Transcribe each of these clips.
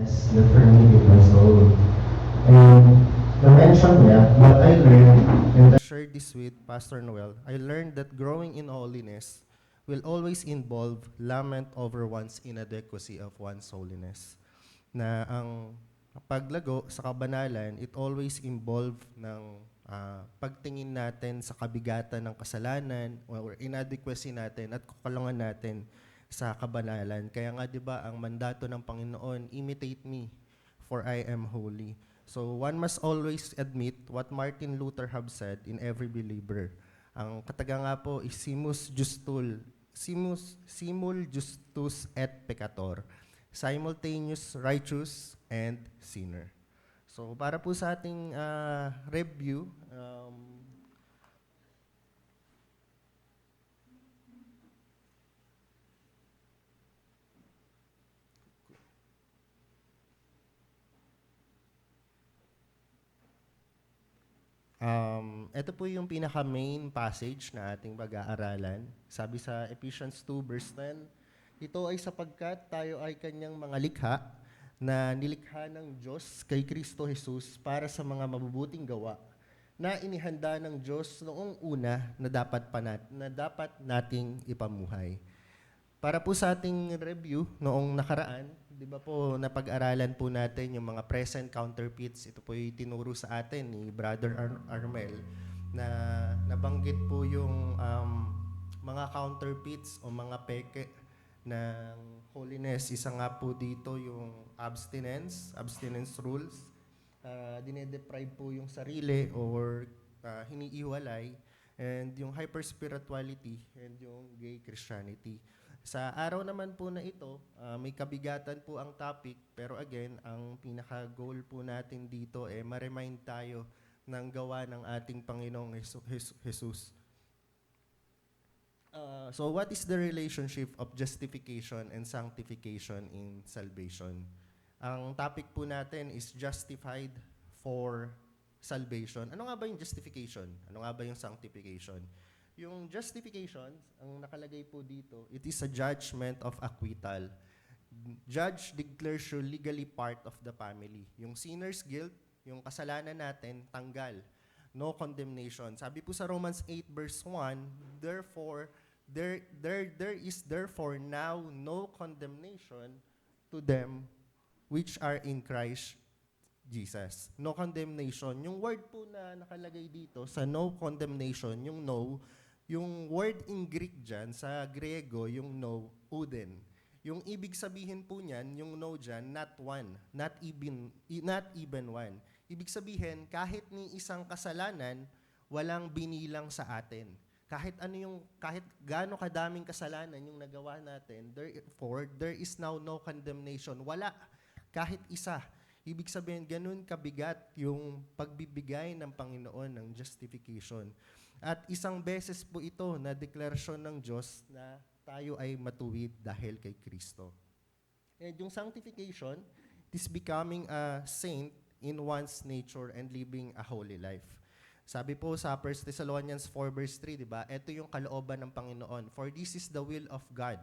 Yes, that for me 8 years old. And na-mention niya, what I learned, and I shared this with Pastor Noel, I learned that growing in holiness will always involve lament over one's inadequacy of one's holiness. Na ang paglago sa kabanalan, it always involve ng pagtingin natin sa kabigatan ng kasalanan or inadequacy natin at kakulangan natin sa kabanalan. Kaya nga 'di ba ang mandato ng Panginoon, imitate me for I am holy. So one must always admit what Martin Luther have said in every believer. Ang kataga nga po is simul justus et peccator. Simultaneous righteous and sinner. So para po sa ating review, ito po yung pinaka-main passage na ating pag-aaralan. Sabi sa Ephesians 2 verse 10, ito ay sapagkat tayo ay kanyang mga likha na nilikha ng Diyos kay Kristo Jesus para sa mga mabubuting gawa na inihanda ng Diyos noong una na dapat nating ipamuhay. Para po sa ating review noong nakaraan, di ba po napag-aralan po natin yung mga present counterfeits. Ito po yung tinuro sa atin ni Brother Armel na nabanggit po yung mga counterfeits o mga peke ng holiness. Isa nga po dito yung abstinence rules. Dinedeprive po yung sarili or hiniiwalay, and yung hyper-spirituality and yung gay Christianity. Sa araw naman po na ito, may kabigatan po ang topic, pero again, ang pinaka-goal po natin dito ma-remind tayo ng gawa ng ating Panginoong Jesus. So what is the relationship of justification and sanctification in salvation? Ang topic po natin is justified for salvation. Ano nga ba yung justification? Ano nga ba yung sanctification? Yung justification, ang nakalagay po dito, it is a judgment of acquittal. Judge declares you legally part of the family. Yung sinner's guilt, yung kasalanan natin, tanggal. No condemnation. Sabi po sa Romans 8 verse 1, therefore, there is therefore now no condemnation to them which are in Christ Jesus. No condemnation. Yung word po na nakalagay dito sa no condemnation, yung no, yung word in Greek dyan, sa Griego, yung no, uden. Yung ibig sabihin po niyan, yung no dyan, not one, not even one. Ibig sabihin, kahit ni isang kasalanan, walang binilang sa atin. Kahit gaano kadaming kasalanan yung nagawa natin, therefore, there is now no condemnation. Wala. Kahit isa. Ibig sabihin, ganun kabigat yung pagbibigay ng Panginoon ng justification. At isang beses po ito na deklarasyon ng Diyos na tayo ay matuwid dahil kay Kristo. And yung sanctification is becoming a saint in one's nature and living a holy life. Sabi po sa 1 Thessalonians 4 verse 3, di ba? Ito yung kalooban ng Panginoon. For this is the will of God,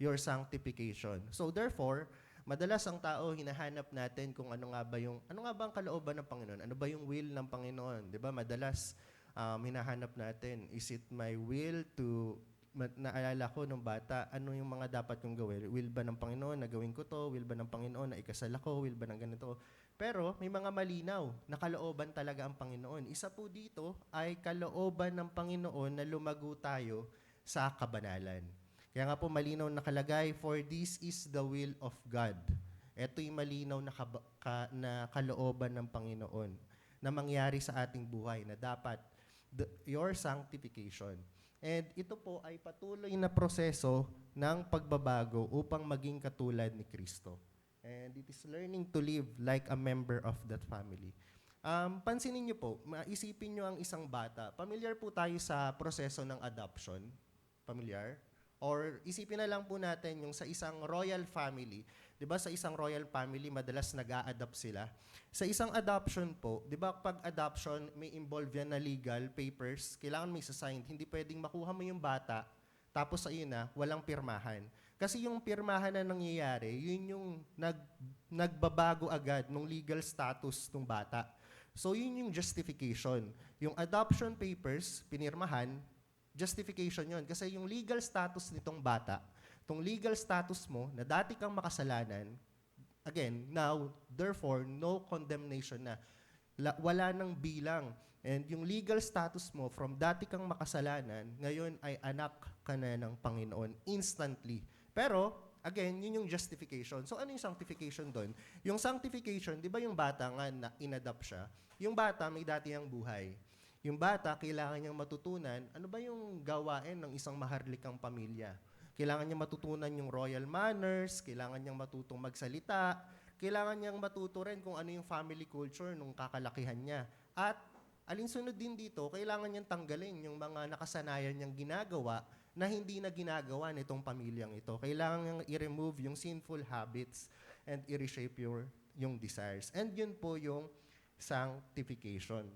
your sanctification. So therefore, madalas ang tao hinahanap natin kung ano nga ba ang kalooban ng Panginoon? Ano ba yung will ng Panginoon? 'Di ba? Madalas hinahanap natin, is it my will to naalala ko nung bata, ano yung mga dapat kong gawin? Will ba ng Panginoon na gawin ko to? Will ba ng Panginoon na ikasal ako? Will ba ng ganito? Pero may mga malinaw na kalooban talaga ang Panginoon. Isa po dito ay kalooban ng Panginoon na lumago tayo sa kabanalan. Kaya nga po malinaw nakalagay, for this is the will of God. Ito yung malinaw na kalooban ng Panginoon na mangyari sa ating buhay na dapat your sanctification. And ito po ay patuloy na proseso ng pagbabago upang maging katulad ni Kristo. And it is learning to live like a member of that family. Pansinin niyo po, maisipin niyo ang isang bata. Familiar po tayo sa proseso ng adoption? Familiar? Or isipin na lang po natin yung sa isang royal family. 'Di ba sa isang royal family madalas nag-a-adopt sila. Sa isang adoption po, 'di ba pag adoption may involve yan na legal papers, kailangan may sign. Hindi pwedeng makuha mo yung bata tapos ayun na walang pirmahan. Kasi yung pirmahan na nangyayari, yun yung nagbabago agad ng legal status ng bata. So yun yung justification. Yung adoption papers, pinirmahan, justification yun. Kasi yung legal status nitong bata, itong legal status mo na dati kang makasalanan, again, now, therefore, no condemnation na. Wala nang bilang. And yung legal status mo from dati kang makasalanan, ngayon ay anak ka na ng Panginoon instantly. Pero, again, yun yung justification. So ano yung sanctification doon? Yung sanctification, di ba yung bata nga na inadopt siya, yung bata may dati ang buhay. Yung bata, kailangan niyang matutunan, ano ba yung gawain ng isang maharlikang pamilya? Kailangan niyang matutunan yung royal manners, kailangan niyang matutong magsalita, kailangan niyang matuto rin kung ano yung family culture nung kakalakihan niya. At alinsunod din dito, kailangan niyang tanggalin yung mga nakasanayan niyang ginagawa na hindi na ginagawa nitong pamilyang ito. Kailangan niyang i-remove yung sinful habits and i-reshape yung desires. And yun po yung sanctification.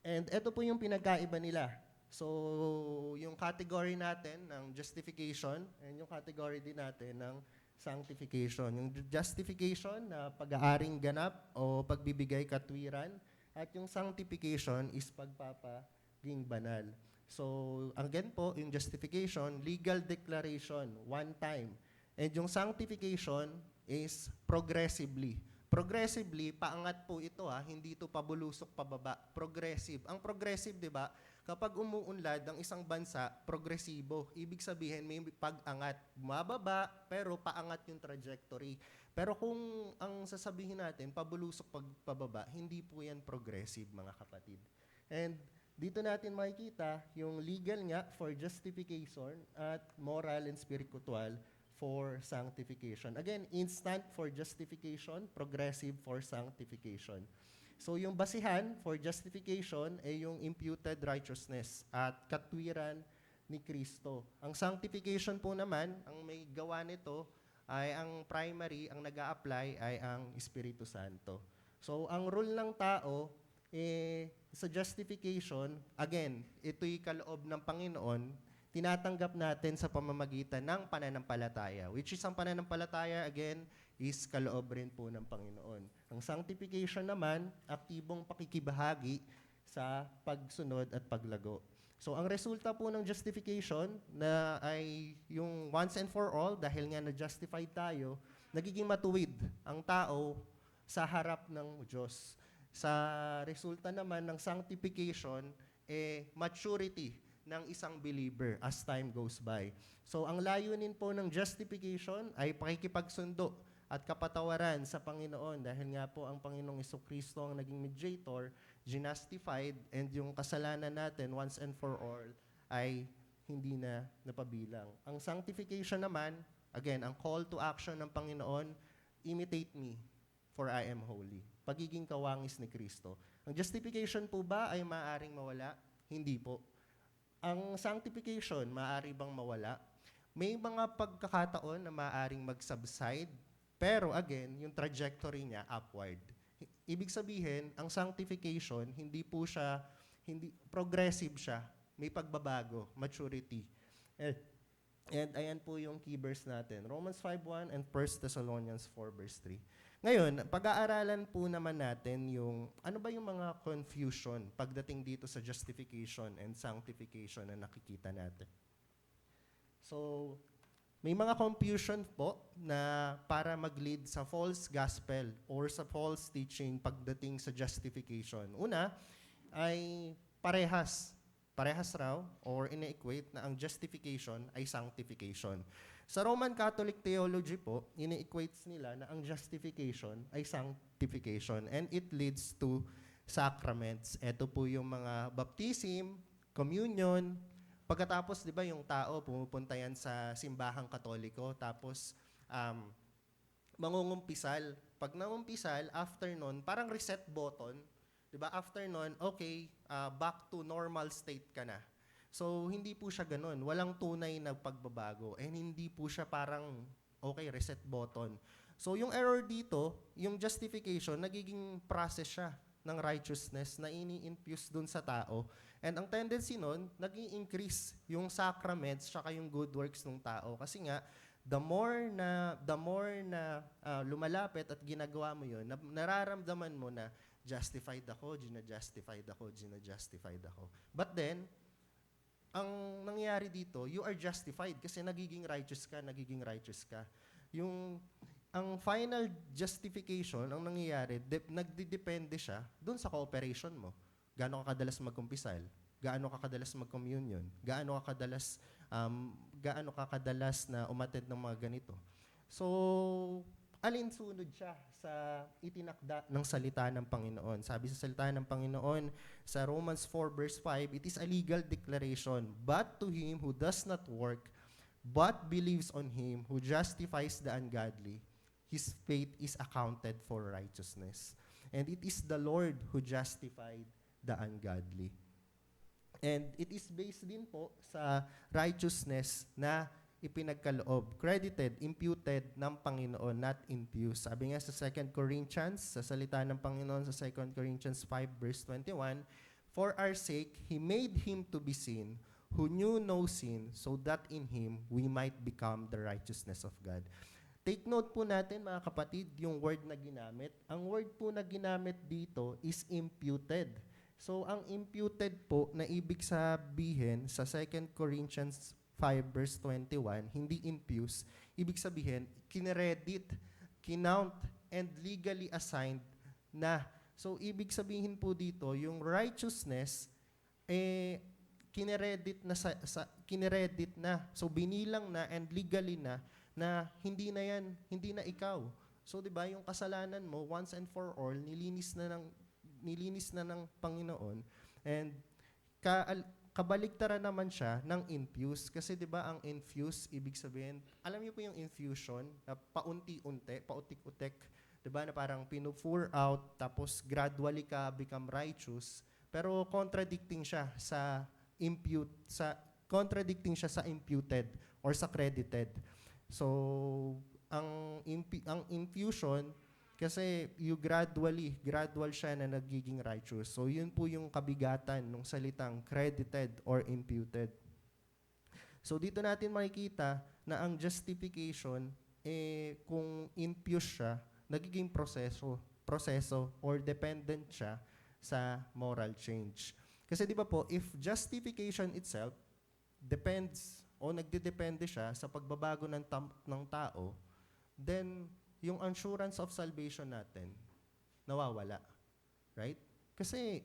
And ito po yung pinagkaiba nila. So, yung category natin ng justification and yung category din natin ng sanctification. Yung justification na pag-aaring ganap o pagbibigay katwiran at yung sanctification is pagpapaging banal. So, again po, yung justification, legal declaration, one time. And yung sanctification is progressively. Progressively, paangat po ito hindi ito pabulusok pababa. Progressive. Ang progressive, di ba? Kapag umuunlad ang isang bansa, progresibo. Ibig sabihin, may pag-angat. Bumababa, pero paangat yung trajectory. Pero kung ang sasabihin natin, pabulusok pababa, hindi po yan progressive, mga kapatid. And dito natin makikita yung legal nga for justification at moral and spiritual for sanctification. Again, instant for justification, progressive for sanctification. So yung basihan for justification ay yung imputed righteousness at katwiran ni Kristo. Ang sanctification po naman, ang may gawa nito ay ang primary, ang nag-a-apply ay ang Espiritu Santo. So ang rule ng tao sa justification, again, ito'y kaloob ng Panginoon, tinatanggap natin sa pamamagitan ng pananampalataya, which is ang pananampalataya, again, is kaloob rin po ng Panginoon. Ang sanctification naman, aktibong pakikibahagi sa pagsunod at paglago. So ang resulta po ng justification na ay yung once and for all, dahil nga na-justified tayo, nagiging matuwid ang tao sa harap ng Diyos. Sa resulta naman ng sanctification, maturity ng isang believer as time goes by. So ang layunin po ng justification ay pakikipagsundo at kapatawaran sa Panginoon dahil nga po ang Panginoong Jesucristo ang naging mediator, justified, and yung kasalanan natin once and for all ay hindi na napabilang. Ang sanctification naman, again, ang call to action ng Panginoon, imitate me, for I am holy. Pagiging kawangis ni Kristo. Ang justification po ba ay maaaring mawala? Hindi po. Ang sanctification, maaari bang mawala? May mga pagkakataon na maaaring mag-subside, pero again, yung trajectory niya upward. Ibig sabihin, ang sanctification, hindi progressive siya. May pagbabago, maturity. And ayan po yung key verse natin. Romans 5:1 and 1 Thessalonians 4 verse 3. Ngayon, pag-aaralan po naman natin yung, ano ba yung mga confusion pagdating dito sa justification and sanctification na nakikita natin. So, may mga confusion po na para mag-lead sa false gospel or sa false teaching pagdating sa justification. Una, ay parehas raw or ine-equate na ang justification ay sanctification. Sa Roman Catholic theology po, ine-equates nila na ang justification ay sanctification and it leads to sacraments. Ito po yung mga baptism, communion. Pagkatapos, di ba, yung tao pumupunta yan sa simbahang Katoliko, tapos mangungumpisal. Pag nangumpisal, after nun, parang reset button, di ba? After nun, okay, back to normal state ka na. So, hindi po siya ganun. Walang tunay na pagbabago. And hindi po siya parang, okay, reset button. So, yung error dito, yung justification, nagiging process siya. ng righteousness na ini-infuse dun sa tao. And ang tendency nun, nag-i-increase yung sacraments tsaka yung good works ng tao. Kasi nga, the more na lumalapit at ginagawa mo yun, nararamdaman mo na justified ako, gina-justified ako, gina-justified ako. But then, ang nangyayari dito, you are justified kasi nagiging righteous ka, nagiging righteous ka. Ang final justification, ang nangyayari, nagdidepende siya dun sa cooperation mo. Gaano ka kadalas magkumpisal? Gaano ka kadalas mag-communion? Gaano ka kadalas na umattend ng mga ganito? So, alinsunod siya sa itinakda ng salita ng Panginoon. Sabi sa salita ng Panginoon sa Romans 4 verse 5, it is a legal declaration, but to him who does not work, but believes on him who justifies the ungodly, his faith is accounted for righteousness. And it is the Lord who justified the ungodly. And it is based din po sa righteousness na ipinagkaloob, credited, imputed ng Panginoon, not infused. Sabi nga sa 2 Corinthians, sa salita ng Panginoon sa 2 Corinthians 5 verse 21, for our sake, He made Him to be sin, who knew no sin, so that in Him we might become the righteousness of God. Take note po natin mga kapatid, yung word na ginamit. Ang word po na ginamit dito is imputed. So, ang imputed po na ibig sabihin sa 2 Corinthians 5 verse 21, hindi infuse, ibig sabihin, kineredit, kinount, and legally assigned na. So, ibig sabihin po dito, yung righteousness, kineredit na. So, binilang na and legally na hindi na ikaw. So, 'di ba, yung kasalanan mo once and for all nilinis na ng Panginoon, and kabaliktaran naman siya ng infuse kasi 'di ba ang infuse ibig sabihin, alam niyo po yung infusion na paunti-unti, pautik-utik, 'di ba, na parang pinu-pour out tapos gradually ka become righteous, pero contradicting siya sa imputed or sa credited. So, ang infusion, kasi gradual siya na nagiging righteous. So, yun po yung kabigatan ng salitang credited or imputed. So, dito natin makikita na ang justification, kung infused siya, nagiging proseso or dependent siya sa moral change. Kasi di ba po, if justification itself depends o nagdedepende siya sa pagbabago ng tao, then yung assurance of salvation natin nawawala. Right? Kasi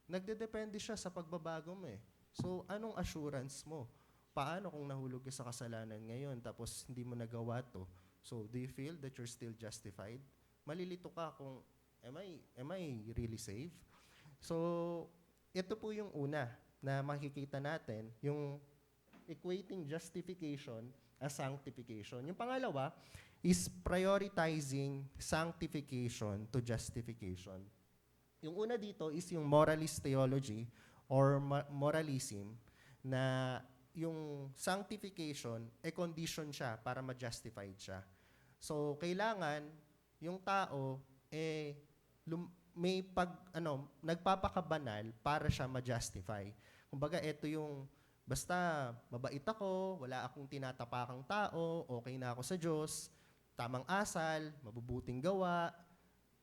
nagdedepende siya sa pagbabago mo eh. So, anong assurance mo? Paano kung nahulog ka sa kasalanan ngayon tapos hindi mo nagawa to? So, do you feel that you're still justified? Malilito ka kung, am I really saved? So, ito po yung una na makikita natin, yung equating justification as sanctification. Yung pangalawa is prioritizing sanctification to justification. Yung una dito is yung moralist theology or moralism, na yung sanctification, condition siya para ma-justified siya. So, kailangan yung tao, nagpapakabanal para siya ma-justify. Kumbaga, ito yung, basta mabait ako, wala akong tinatapakang tao, okay na ako sa Diyos, tamang asal, mabubuting gawa,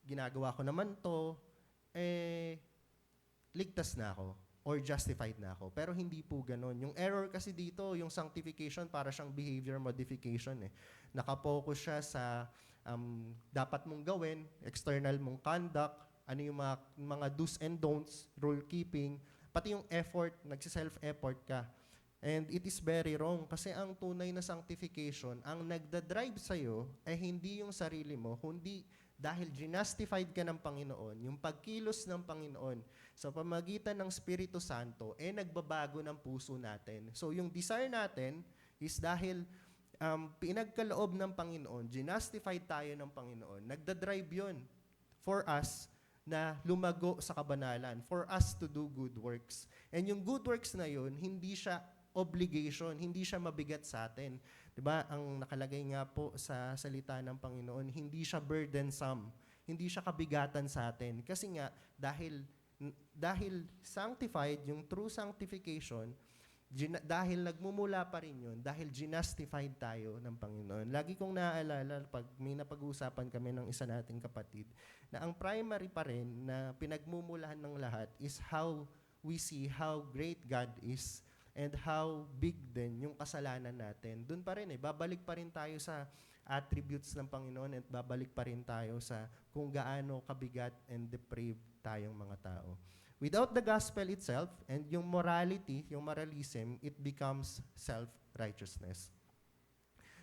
ginagawa ko naman to, ligtas na ako or justified na ako. Pero hindi po ganun. Yung error kasi dito, yung sanctification, para siyang behavior modification eh. Nakapokus siya sa dapat mong gawin, external mong conduct, ano yung mga do's and don'ts, rule keeping, pati yung effort, nagsiself-effort ka. And it is very wrong kasi ang tunay na sanctification, ang nagdadrive sa'yo ay hindi yung sarili mo, kundi dahil ginustified ka ng Panginoon, yung pagkilos ng Panginoon sa pamagitan ng Espiritu Santo, nagbabago ng puso natin. So yung desire natin is dahil pinagkaloob ng Panginoon, ginustified tayo ng Panginoon, nagdadrive yun for us na lumago sa kabanalan, for us to do good works. And yung good works na yun, hindi siya obligation, hindi siya mabigat sa atin. 'Di ba? Ang nakalagay nga po sa salita ng Panginoon, hindi siya burdensome. hindi siya kabigatan sa atin. Kasi nga, dahil sanctified, yung true sanctification, dahil nagmumula pa rin yun, dahil ginustified tayo ng Panginoon. Lagi kong naaalala, pag may napag-uusapan kami ng isa nating kapatid, na ang primary pa rin na pinagmumulahan ng lahat is how we see how great God is and how big din yung kasalanan natin. Doon pa rin babalik pa rin tayo sa attributes ng Panginoon at babalik pa rin tayo sa kung gaano kabigat and depraved tayong mga tao. Without the gospel itself and yung morality, yung moralism, it becomes self-righteousness.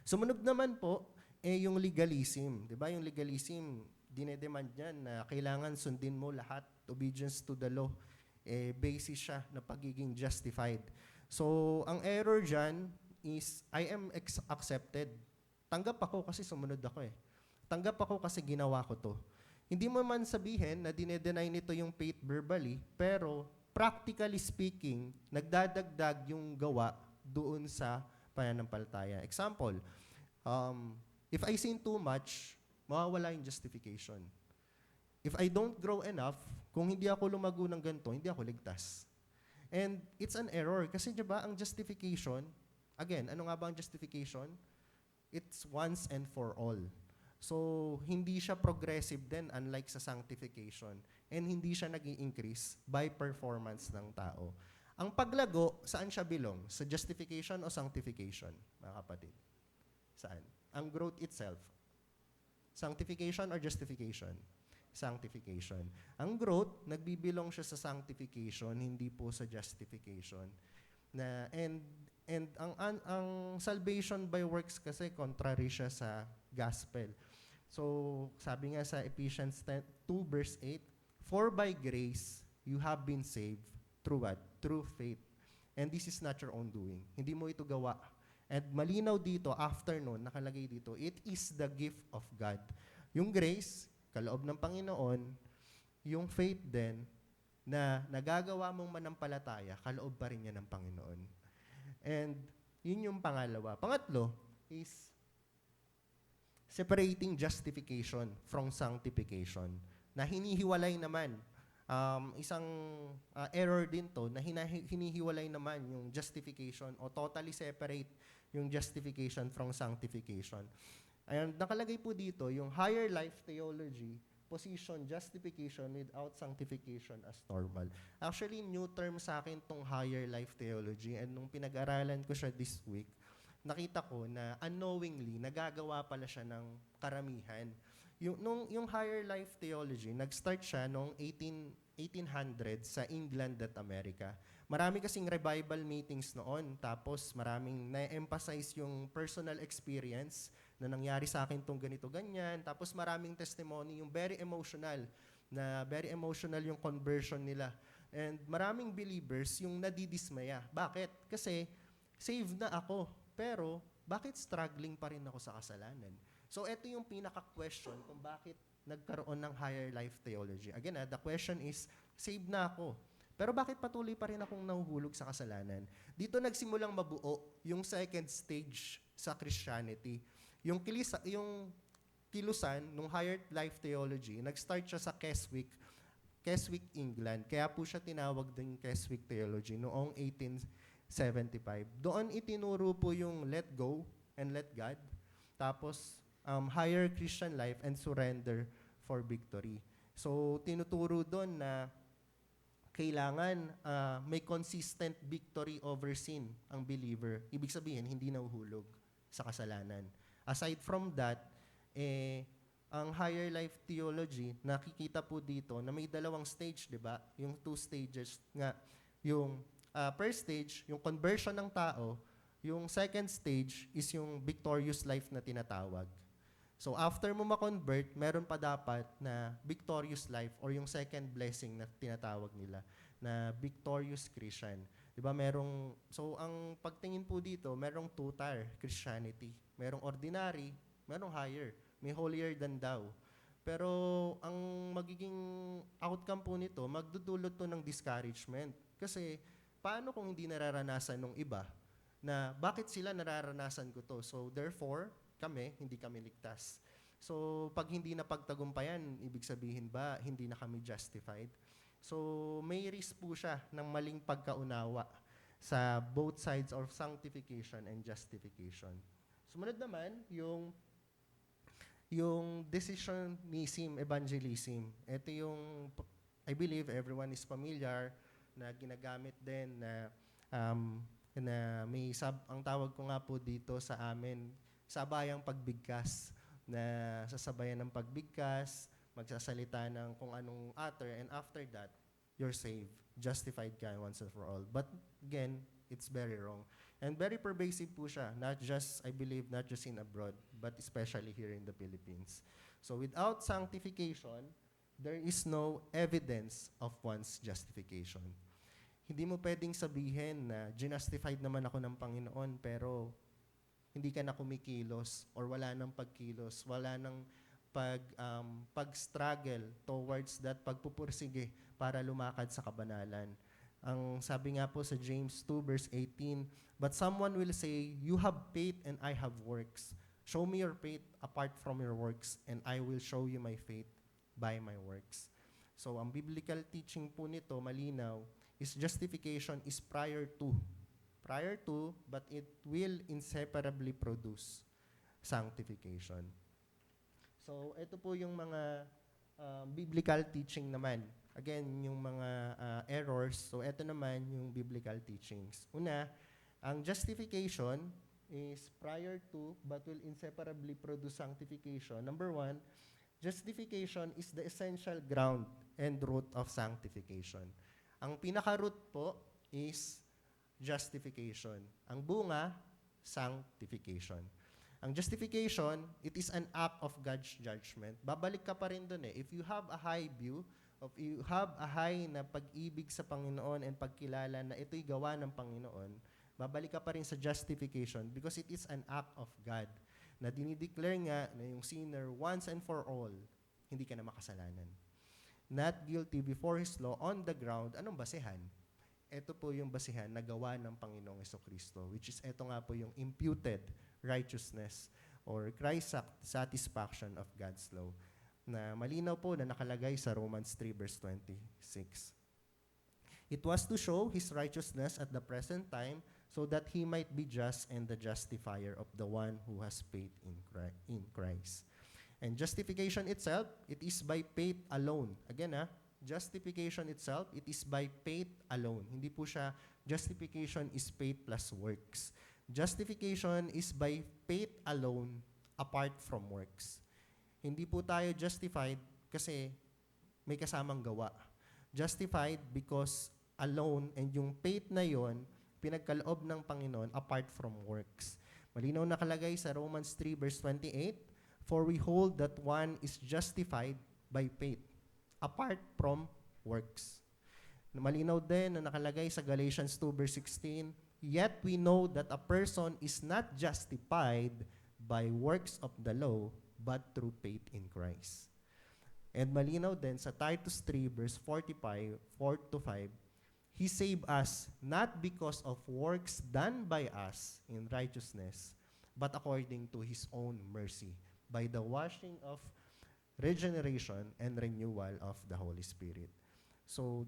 Sumunod naman po, yung legalism. Diba? Yung legalism, dinedemand niyan na kailangan sundin mo lahat, obedience to the law, basis siya na pagiging justified. So, ang error dyan is, I am accepted. Tanggap ako kasi sumunod ako Tanggap ako kasi ginawa ko to. Hindi mo man sabihin na dinedenay nito yung faith verbally, pero practically speaking, nagdadagdag yung gawa doon sa pananampalataya. Example, if I sin too much, mawawala yung justification. If I don't grow enough, kung hindi ako lumago ng ganito, hindi ako ligtas. And it's an error kasi diba ang justification, again, ano nga ba ang justification? It's once and for all. So, hindi siya progressive din unlike sa sanctification. And hindi siya nag-i-increase by performance ng tao. Ang paglago, saan siya belong? Sa justification o sanctification, mga kapatid? Saan? Ang growth itself. Sanctification or justification? Sanctification. Ang growth, nagbibilong siya sa sanctification, hindi po sa justification. And ang salvation by works kasi contrary siya sa gospel. So, sabi nga sa Ephesians 2 verse 8, "For by grace you have been saved through what? Through faith. And this is not your own doing." Hindi mo ito gawa. And malinaw dito, after nun, nakalagay dito, it is the gift of God. Yung grace, kaloob ng Panginoon, yung faith din, na nagagawa mong manampalataya, kaloob pa rin yan ng Panginoon. And yun yung pangalawa. Pangatlo is separating justification from sanctification. Na hinihiwalay naman. Isang error din to na hinihiwalay naman yung justification o totally separate yung justification from sanctification. And nakalagay po dito yung higher life theology position justification without sanctification as normal. Actually, new term sa akin tong higher life theology, and nung pinag-aralan ko siya this week, nakita ko na unknowingly, nagagawa pala siya ng karamihan. Yung higher life theology, nag-start siya noong 1800 sa England at America. Marami kasing revival meetings noon, tapos maraming na-emphasize yung personal experience na nangyari sa akin tong ganito, ganyan. Tapos maraming testimony, yung very emotional yung conversion nila. And maraming believers yung nadidismaya. Bakit? Kasi saved na ako, pero bakit struggling pa rin ako sa kasalanan? So ito yung pinaka-question kung bakit nagkaroon ng higher life theology. Again, the question is, saved na ako, pero bakit patuloy pa rin akong nahuhulog sa kasalanan? Dito nagsimulang mabuo yung second stage sa Christianity. Yung kilusan ng higher life theology, nag-start siya sa Keswick, England. Kaya po siya tinawag din Keswick Theology noong 1875. Doon itinuro po yung let go and let God. Tapos, higher Christian life and surrender for victory. So, tinuturo doon na kailangan may consistent victory over sin ang believer. Ibig sabihin, hindi nahuhulog sa kasalanan. Aside from that, ang higher life theology, nakikita po dito na may dalawang stage, di ba? Yung two stages nga. Yung first stage, yung conversion ng tao. Yung second stage is yung victorious life na tinatawag. So after mo ma-convert, meron pa dapat na victorious life or yung second blessing na tinatawag nila, na victorious Christian. Diba so ang pagtingin po dito, merong two-tier Christianity. Merong ordinary, merong higher. May holier than thou. Pero ang magiging outcome po nito, magdudulot to ng discouragement. Kasi paano kung hindi nararanasan ng iba na bakit sila nararanasan ko to? So therefore, hindi kami ligtas. So, pag hindi na pagtagumpayan, ibig sabihin ba, hindi na kami justified? So, may risk po siya ng maling pagkaunawa sa both sides of sanctification and justification. Sumunod naman, yung decisionism, evangelism. Ito yung, I believe everyone is familiar na ginagamit din na ang tawag ko nga po dito sa amin, sabayang pagbigkas, na sasabayan ng pagbigkas, magsasalita ng kung anong utter, and after that, you're saved, justified ka once and for all. But again, it's very wrong. And very pervasive po siya, not just, I believe, not just in abroad, but especially here in the Philippines. So without sanctification, there is no evidence of one's justification. Hindi mo pwedeng sabihin na justified naman ako ng Panginoon, pero hindi ka na kumikilos or wala nang pagkilos, wala nang pag-struggle towards that, pagpupursige para lumakad sa kabanalan. Ang sabi nga po sa James 2 verse 18, "But someone will say, you have faith and I have works. Show me your faith apart from your works, and I will show you my faith by my works." So ang biblical teaching po nito, malinaw, is justification is prior to, but it will inseparably produce sanctification. So, ito po yung mga biblical teaching naman. Again, yung mga errors. So, ito naman yung biblical teachings. Una, ang justification is prior to, but will inseparably produce sanctification. Number one, justification is the essential ground and root of sanctification. Ang pinaka-root po is justification. Ang bunga, sanctification. Ang justification, it is an act of God's judgment. Babalik ka pa rin dun eh. If you have a high view, if you have a high na pag-ibig sa Panginoon and pagkilala na ito'y gawa ng Panginoon, babalik ka pa rin sa justification because it is an act of God na dinideclare nga na yung sinner once and for all, hindi ka na makasalanan. Not guilty before His law on the ground. Anong basehan? Ito po yung basihan na gawa ng Panginoong Jesucristo, which is ito nga po yung imputed righteousness or Christ's satisfaction of God's law, na malinaw po na nakalagay sa Romans 3 verse 26. It was to show His righteousness at the present time so that He might be just and the justifier of the one who has faith in Christ. And justification itself, it is by faith alone. Again, justification itself, it is by faith alone. Hindi po siya, justification is faith plus works. Justification is by faith alone apart from works. Hindi po tayo justified kasi may kasamang gawa. Justified because alone, and yung faith na yon, pinagkaloob ng Panginoon apart from works. Malinaw nakalagay sa Romans 3 verse 28, "For we hold that one is justified by faith, apart from works." Malinaw din na nakalagay sa Galatians 2 verse 16, "Yet we know that a person is not justified by works of the law, but through faith in Christ." And malinaw din sa Titus 3 verse 4-5, "He saved us not because of works done by us in righteousness, but according to His own mercy, by the washing of regeneration and renewal of the Holy Spirit." So,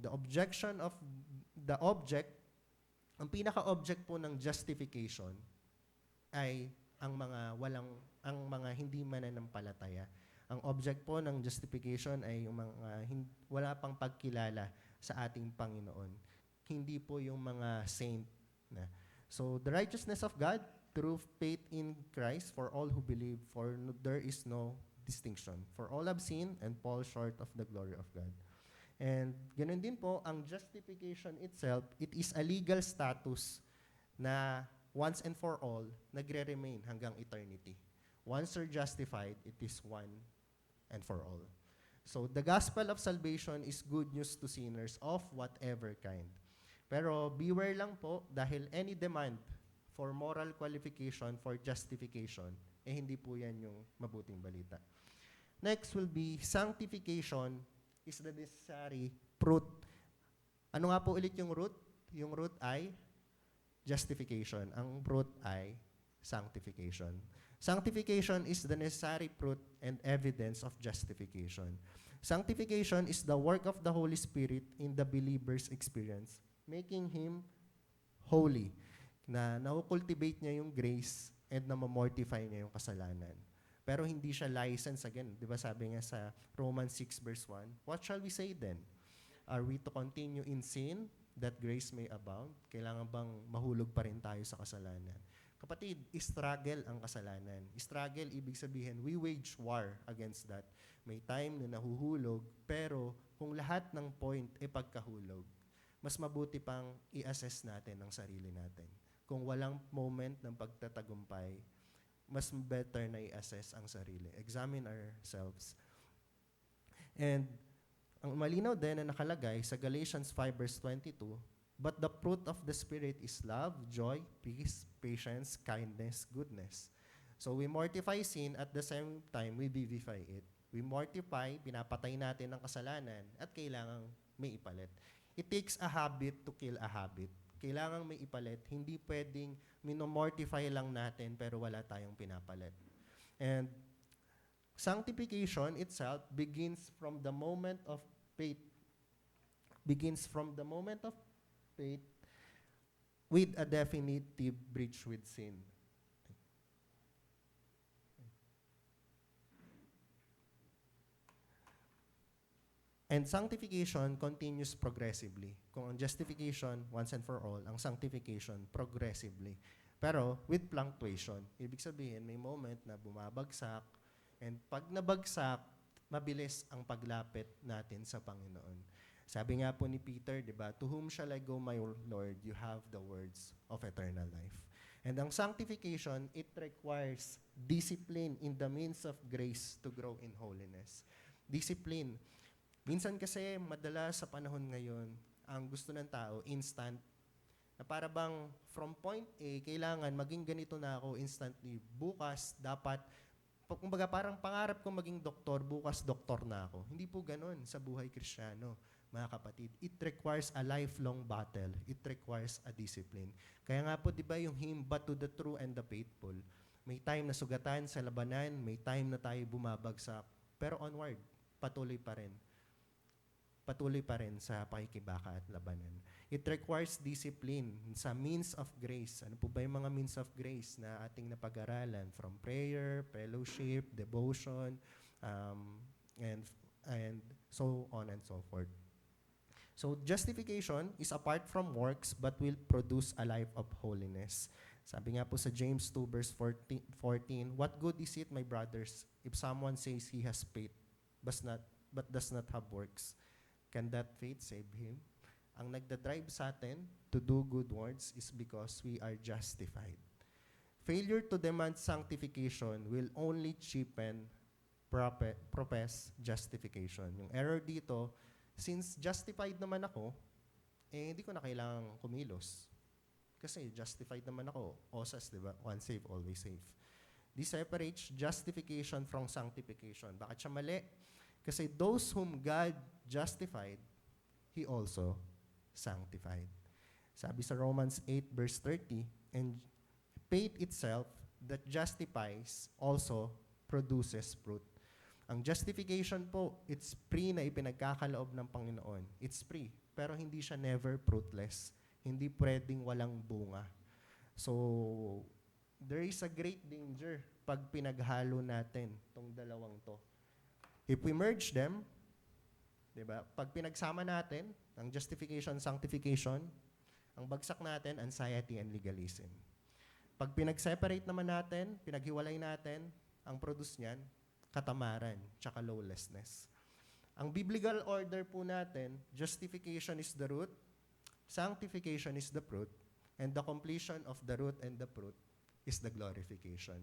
ang pinaka-object po ng justification ay ang mga hindi mananampalataya. Ang object po ng justification ay yung mga wala pang pagkilala sa ating Panginoon. Hindi po yung mga saint na. So, the righteousness of God through faith in Christ for all who believe, for there is no distinction. For all have sinned and fall short of the glory of God. And ganun din po, ang justification itself, it is a legal status na once and for all, nagre-remain hanggang eternity. Once you're justified, it is one and for all. So the gospel of salvation is good news to sinners of whatever kind. Pero beware lang po, dahil any demand for moral qualification for justification, hindi po yan yung mabuting balita. Next will be sanctification is the necessary fruit. Ano nga po ulit yung root? Yung root ay justification. Ang fruit ay sanctification. Sanctification is the necessary fruit and evidence of justification. Sanctification is the work of the Holy Spirit in the believer's experience, making him holy, na na-cultivate niya yung grace and na mortify niya yung kasalanan. Pero hindi siya license again. Di ba sabi nga sa Romans 6 verse 1, what shall we say then? Are we to continue in sin that grace may abound? Kailangan bang mahulog pa rin tayo sa kasalanan? Kapatid, struggle ang kasalanan. Struggle, ibig sabihin, we wage war against that. May time na nahuhulog, pero kung lahat ng point ay pagkahulog, mas mabuti pang i-assess natin ang sarili natin. Kung walang moment ng pagtatagumpay, mas better na i-assess ang sarili. Examine ourselves. And ang malinaw din na nakalagay sa Galatians 5 verse 22, but the fruit of the Spirit is love, joy, peace, patience, kindness, goodness. So we mortify sin, at the same time, we vivify it. We mortify, pinapatay natin ang kasalanan, at kailangang may ipalit. It takes a habit to kill a habit. Kailangang may ipalit. Hindi pwedeng minomortify lang natin pero wala tayong pinapalit. And sanctification itself begins from the moment of faith. Begins from the moment of faith with a definitive breach with sin. And sanctification continues progressively. Kung ang justification, once and for all, ang sanctification, progressively. Pero with fluctuation. Ibig sabihin, may moment na bumabagsak, and pag nabagsak, mabilis ang paglapit natin sa Panginoon. Sabi nga po ni Peter, di ba, to whom shall I go, my Lord? You have the words of eternal life. And ang sanctification, it requires discipline in the means of grace to grow in holiness. Discipline. Minsan kasi, madalas sa panahon ngayon, ang gusto ng tao, instant, na para bang from point A, kailangan maging ganito na ako instantly. Bukas, dapat, kumbaga parang pangarap ko maging doktor, bukas doktor na ako. Hindi po ganun sa buhay Kristiyano, mga kapatid. It requires a lifelong battle. It requires a discipline. Kaya nga po, di ba yung hymn, but to the true and the faithful, may time na sugatan sa labanan, may time na tayo bumabagsak, pero onward, patuloy pa rin. Patuloy pa rin sa pakikibaka at labanan. It requires discipline sa means of grace. Ano po ba yung mga means of grace na ating napag-aralan? From prayer, fellowship, devotion, and so on and so forth. So justification is apart from works but will produce a life of holiness. Sabi nga po sa James 2 verse 14, what good is it, my brothers, if someone says he has faith but does not have works? Can that faith save him? Ang nagdadrive sa atin to do good works is because we are justified. Failure to demand sanctification will only cheapen profess justification. Yung error dito, since justified naman ako, hindi ko na kailangang kumilos. Kasi justified naman ako. OSAS, di ba? Once saved, always saved. This separates justification from sanctification. Bakit siya mali? Kasi those whom God justified, He also sanctified. Sabi sa Romans 8 verse 30, and faith itself that justifies also produces fruit. Ang justification po, it's free na ipinagkakaloob ng Panginoon. It's free, pero hindi siya never fruitless. Hindi pwedeng walang bunga. So, there is a great danger pag pinaghalo natin tong dalawang to. If we merge them, diba, pag pinagsama natin, ang justification, sanctification, ang bagsak natin, anxiety and legalism. Pag pinag-separate naman natin, pinaghiwalay natin, ang produce niyan, katamaran, tsaka lawlessness. Ang biblical order po natin, justification is the root, sanctification is the fruit, and the completion of the root and the fruit is the glorification,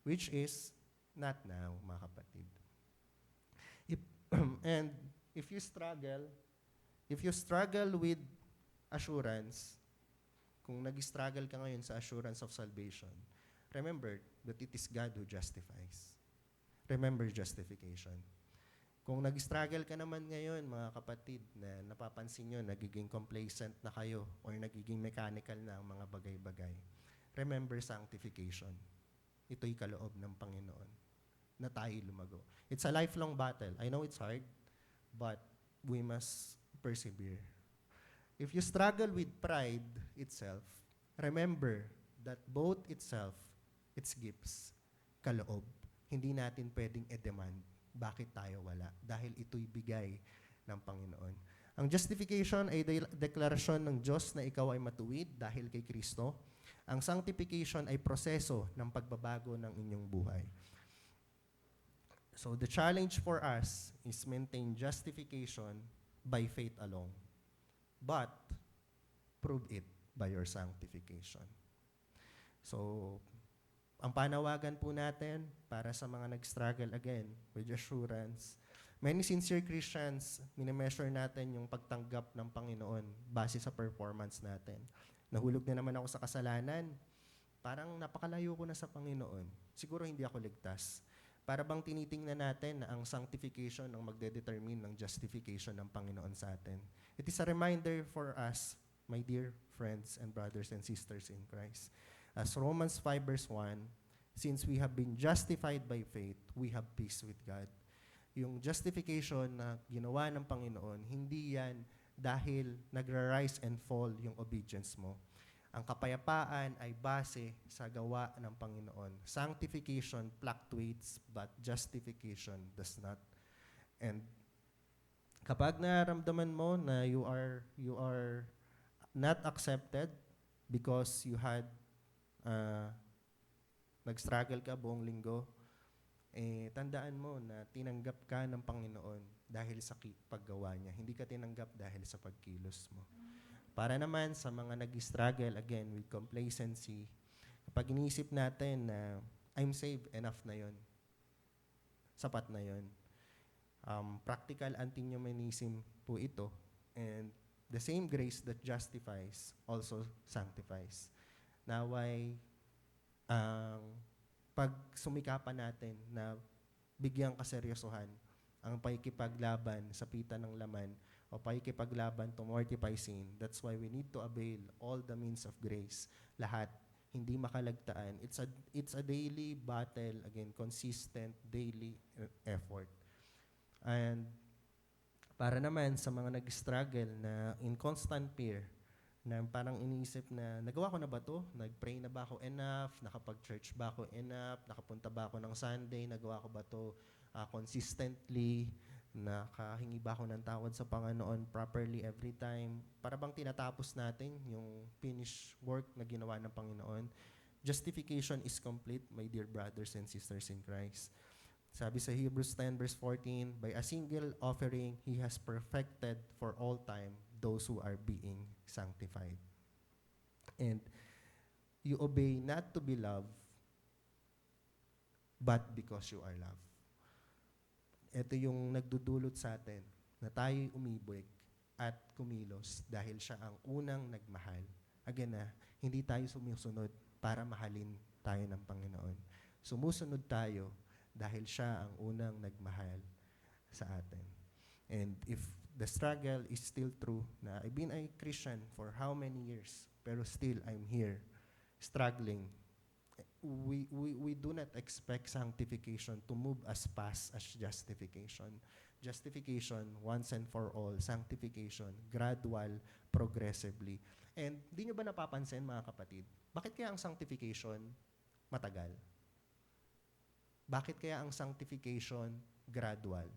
which is not now, mga kapatid. And if you struggle with assurance, kung nag-struggle ka ngayon sa assurance of salvation, remember that it is God who justifies. Remember justification. Kung nag-struggle ka naman ngayon, mga kapatid, na napapansin nyo, nagiging complacent na kayo or nagiging mechanical na ang mga bagay-bagay, remember sanctification. Ito'y kaloob ng Panginoon na tayo lumago. It's a lifelong battle. I know it's hard, but we must persevere. If you struggle with pride itself, remember that both itself, its gifts, kaloob. Hindi natin pwedeng i-demand bakit tayo wala dahil ito'y bigay ng Panginoon. Ang justification ay deklarasyon ng Diyos na ikaw ay matuwid dahil kay Kristo. Ang sanctification ay proseso ng pagbabago ng inyong buhay. So the challenge for us is maintain justification by faith alone, but prove it by your sanctification. So, ang panawagan po natin para sa mga nag-struggle again with assurance, many sincere Christians, minimeasure natin yung pagtanggap ng Panginoon base sa performance natin. Nahulog na naman ako sa kasalanan, parang napakalayo ko na sa Panginoon. Siguro hindi ako ligtas. Para bang tinitingnan natin na ang sanctification ang magdedetermine ng justification ng Panginoon sa atin. It is a reminder for us, my dear friends and brothers and sisters in Christ. As Romans 5 verse 1, since we have been justified by faith, we have peace with God. Yung justification na ginawa ng Panginoon, hindi yan dahil nagra-rise and fall yung obedience mo. Ang kapayapaan ay base sa gawa ng Panginoon. Sanctification fluctuates, but justification does not. And kapag nararamdaman mo na you are not accepted because you had nag-struggle ka buong linggo, tandaan mo na tinanggap ka ng Panginoon dahil sa paggawa niya. Hindi ka tinanggap dahil sa pagkilos mo. Para naman sa mga nag-struggle, again, with complacency, kapag iniisip natin na I'm saved, enough na yon, sapat na yon. Practical antinomianism po ito. And the same grace that justifies also sanctifies. Naway, pag sumikapan natin na bigyang kaseryosohan ang pakikipaglaban sa pita ng laman o pakikipaglaban to mortify sin. That's why we need to avail all the means of grace. Lahat, hindi makalagtaan. It's a daily battle, again, consistent daily effort. And para naman sa mga nag-struggle na in constant fear, na parang iniisip na, nagawa ko na ba to? Nag-pray na ba ako enough? Nakapag-church ba ako enough? Nakapunta ba ako ng Sunday? Nagawa ko ba to consistently? Nakahingi ba ako ng tawad sa Panginoon properly every time? Para bang tinatapos natin yung finished work na ginawa ng Panginoon? Justification is complete, my dear brothers and sisters in Christ. Sabi sa Hebrews 10 verse 14, by a single offering, He has perfected for all time those who are being sanctified. And you obey not to be loved, but because you are loved. Ito yung nagdudulot sa atin na tayo'y umibig at kumilos dahil siya ang unang nagmahal. Again hindi tayo sumusunod para mahalin tayo ng Panginoon. Sumusunod tayo dahil siya ang unang nagmahal sa atin. And if the struggle is still true, na I've been a Christian for how many years, pero still I'm here, struggling, we do not expect sanctification to move as fast as justification. Justification, once and for all. Sanctification, gradual, progressively. And di nyo ba napapansin, mga kapatid, bakit kaya ang sanctification matagal? Bakit kaya ang sanctification gradual?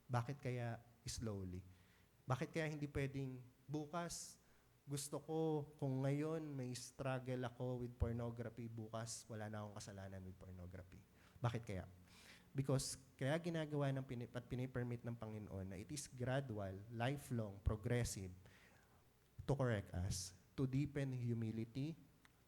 Bakit kaya slowly? Bakit kaya hindi pwedeng bukas, gusto ko, kung ngayon may struggle ako with pornography, bukas wala na akong kasalanan with pornography. Bakit kaya? Because kaya ginagawa ng at pinipermit ng Panginoon na it is gradual, lifelong, progressive to correct us, to deepen humility,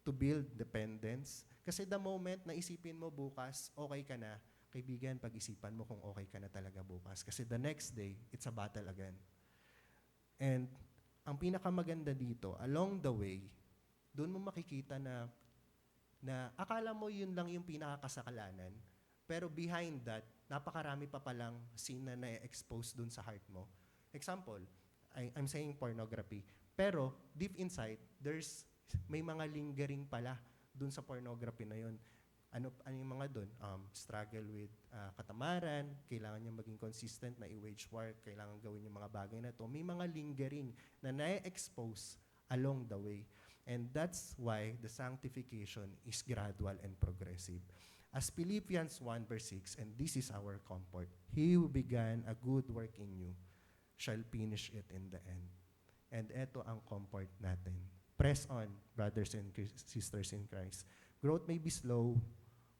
to build dependence. Kasi the moment na isipin mo bukas, okay ka na, kaibigan, pag-isipan mo kung okay ka na talaga bukas. Kasi the next day, it's a battle again. And ang pinakamaganda dito, along the way, doon mo makikita na akala mo yun lang yung pinakakasakalanan, pero behind that, napakarami pa palang sin na na-expose doon sa heart mo. Example, I'm saying pornography, pero deep inside, may mga lingering pala dun sa pornography na yun. Ano yung mga doon? Struggle with katamaran, kailangan niya maging consistent na i-wage work, kailangan gawin yung mga bagay na to. May mga lingering na na-expose along the way. And that's why the sanctification is gradual and progressive. As Philippians 1 verse 6, and this is our comfort, He who began a good work in you shall finish it in the end. And eto ang comfort natin. Press on, brothers and sisters in Christ. Growth may be slow,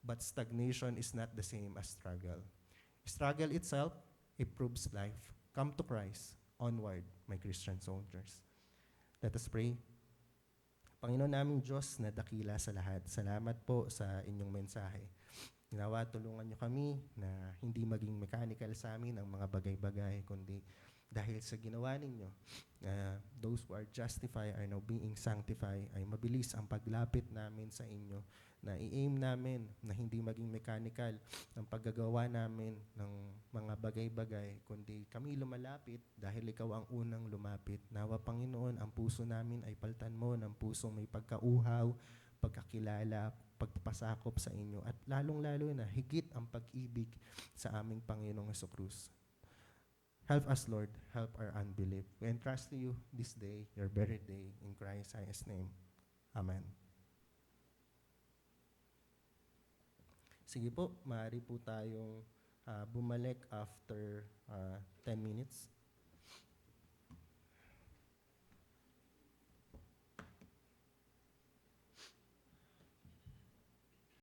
but stagnation is not the same as struggle. Struggle itself, it proves life. Come to Christ. Onward, my Christian soldiers. Let us pray. Panginoon naming Diyos na dakila sa lahat, salamat po sa inyong mensahe. Ginawa, tulungan niyo kami na hindi maging mechanical sa amin ang mga bagay-bagay, kundi dahil sa ginawa ninyo, those who are justified are now being sanctified, ay mabilis ang paglapit namin sa inyo, na i-aim namin na hindi maging mechanical ang paggagawa namin ng mga bagay-bagay, kundi kami lumalapit dahil ikaw ang unang lumapit. Nawa Panginoon, ang puso namin ay paltan mo ng pusong may pagkauhaw, pagkakilala, pagpapasakop sa inyo, at lalong-lalo na higit ang pag-ibig sa aming Panginoong Hesus. Help us, Lord. Help our unbelief. We entrust to you this day, your very day, in Christ's highest name. Amen. Sige po, maaari po tayong bumalik after 10 minutes.